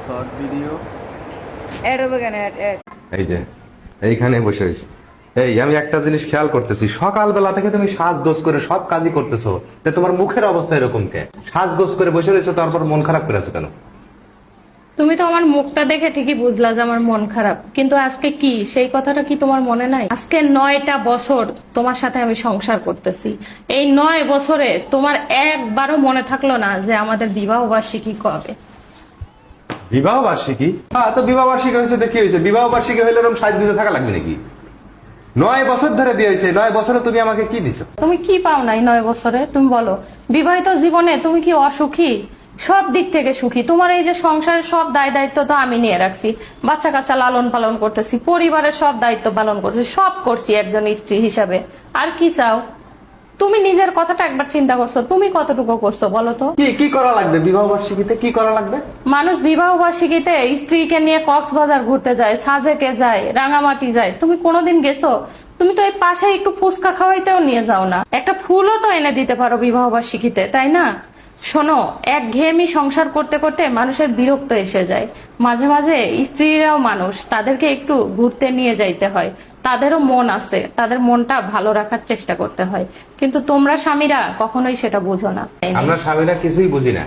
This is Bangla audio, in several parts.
শর্ট ভিডিও অ্যাড হবে কেন? এই যে এইখানে বসে রয়েছি। এই আমি একটা জিনিস খেয়াল করতেছি, সকালবেলা থেকে তুমি সাজগোজ করে সব কাজই করতেছো, তা তোমার মুখের অবস্থা এরকম কে? সাজগোজ করে বসে রয়েছো, তারপর মন খারাপ করে আছো কেন? তুমি তো আমার মুখটা দেখে ঠিকই বুঝলা যে আমার মন খারাপ, কিন্তু আজকে কি সেই কথাটা কি তোমার মনে নাই? আজকে 9টা বছর তোমার সাথে আমি সংসার করতেছি। এই 9 বছরে তোমার একবারও মনে থাকলো না যে আমাদের বিবাহ বার্ষিকী কবে? বিবাহ বার্ষিকী? হ্যাঁ, তো বিবাহ বার্ষিকী হয়েছে দেখি হয়েছে। বিবাহ বার্ষিকী হইলে এরকম সাজগুজে থাকা লাগবে নাকি? 9 বছর ধরে বিয়ে হয়েছে, 9 বছরে তুমি আমাকে কি দিছো? তুমি কি পাও নাই 9 বছরে? তুমি বলো, বিবাহিত জীবনে তুমি কি অসুখী? সব দিক থেকে সুখী। তোমার এই যে সংসারের সব দায় দায়িত্ব তো আমি নিয়ে রাখছি, বাচ্চা কাচ্চা লালন পালন করতেছি, পরিবারের সব দায়িত্ব পালন করছি, সব করছি একজন স্ত্রী হিসাবে। আর কি চাও? তুমি নিজের কথাটা একবার চিন্তা করছো, তুমি কতটুকু করছো বলো তো? কি কি করা লাগবে বিবাহ বার্ষিকীতে? কি করা লাগবে? মানুষ বিবাহ বার্ষিকীতে স্ত্রীকে নিয়ে কক্সবাজার ঘুরতে যায়, সাজেকে যায়, রাঙামাটি যায়। তুমি কোনোদিন গেছো? তুমি তো এই পাশে একটু ফুচকা খাওয়াইতেও নিয়ে যাও না, একটা ফুলও তো এনে দিতে পারো বিবাহ বার্ষিকীতে, তাই না? শোনো, একঘেয়েমি সংসার করতে করতে মানুষের বিরক্ত এসে যায়। মাঝে মাঝে স্ত্রীরাও মানুষ, তাদেরকে একটু ঘুরতে নিয়ে যাইতে হয়। তাদেরও মন আছে, তাদের মনটা ভালো রাখার চেষ্টা করতে হয়। কিন্তু তোমরা স্বামীরা কখনোই সেটা বুঝো না। আমরা স্বামীরা কিছুই বুঝি না।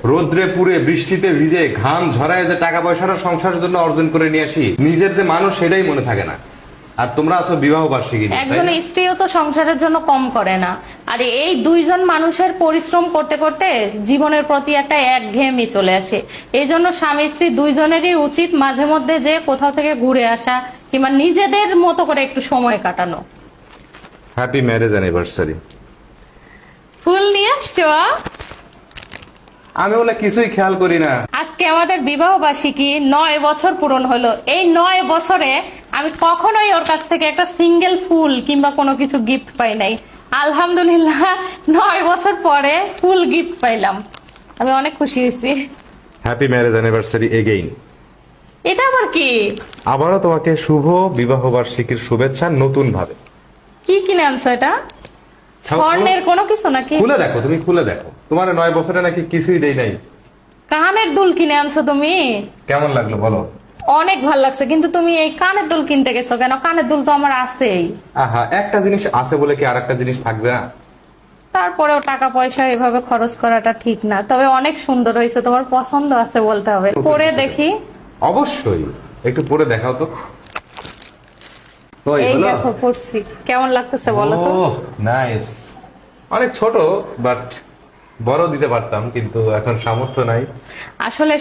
রোদ্রে পুড়ে বৃষ্টিতে ভিজে ঘাম ঝরায় যে টাকা পয়সাটা সংসারের জন্য অর্জন করে নিয়ে আসি, নিজের যে মানুষ সেটাই মনে থাকে না। আর তোমরা আছো বিবাহ বার্ষিকী নিয়ে, তাই একজন না? স্ত্রীও তো সংসারের জন্য কম করে না। আর এই দুইজন মানুষের পরিশ্রম করতে করতে জীবনের প্রতি একটা একঘেয়েমি চলে আসে। এই জন্য স্বামী স্ত্রী দুইজনেরই উচিত মাঝে মধ্যে যে কোথাও থেকে ঘুরে আসা, কিংবা নিজেদের মতো করে একটু সময় কাটানো। Happy marriage anniversary. ফুল নিয়ে আসছো? আমি বলে কিছুই খেয়াল করি না। আজকে আমাদের বিবাহ বার্ষিকী, 9 বছর পূরণ হলো। এই 9 বছরে আমি কখনোই ওর কাছ থেকে একটা সিঙ্গেল ফুল কিংবা কোনো কিছু গিফট পাই নাই। আলহামদুলিল্লাহ, 9 বছর পরে ফুল গিফট পাইলাম, আমি অনেক খুশি হয়েছি। Happy marriage anniversary again. এটা আবার কি? আবারও তোমাকে শুভ বিবাহ বার্ষিকীর শুভেচ্ছা নতুন ভাবে। কি কিনে আনছো এটা? স্বর্ণের কোনো কিছু নাকি? খুলে দেখো, তুমি খুলে দেখো। তোমার 9 বছরে নাকি কিছুই দেই নাই। কানের দুল কিনে আনছো তুমি? কেমন লাগলো বলো? অনেক ভালো লাগছে, কিন্তু তুমি এই কানের দুল কিনতে গেছো কেন? কানের দুল তো আমার আছেই। আহা, একটা জিনিস আছে বলে কি আর একটা জিনিস থাকবে না? তারপরেও টাকা পয়সা এভাবে খরচ করাটা ঠিক না। তবে অনেক সুন্দর হয়েছে, তোমার পছন্দ আছে বলতে হবে। পরে দেখি। অবশ্যই, একটু পরে দেখাও তো। ওই এই হলো। দেখো পড়ছি, কেমন লাগতেছে বলো তো? ওহ, নাইস। অনেক ছোট, বাট বড় দিতে পারতাম, কিন্তু এখন সামর্থ্য নাই। আসলে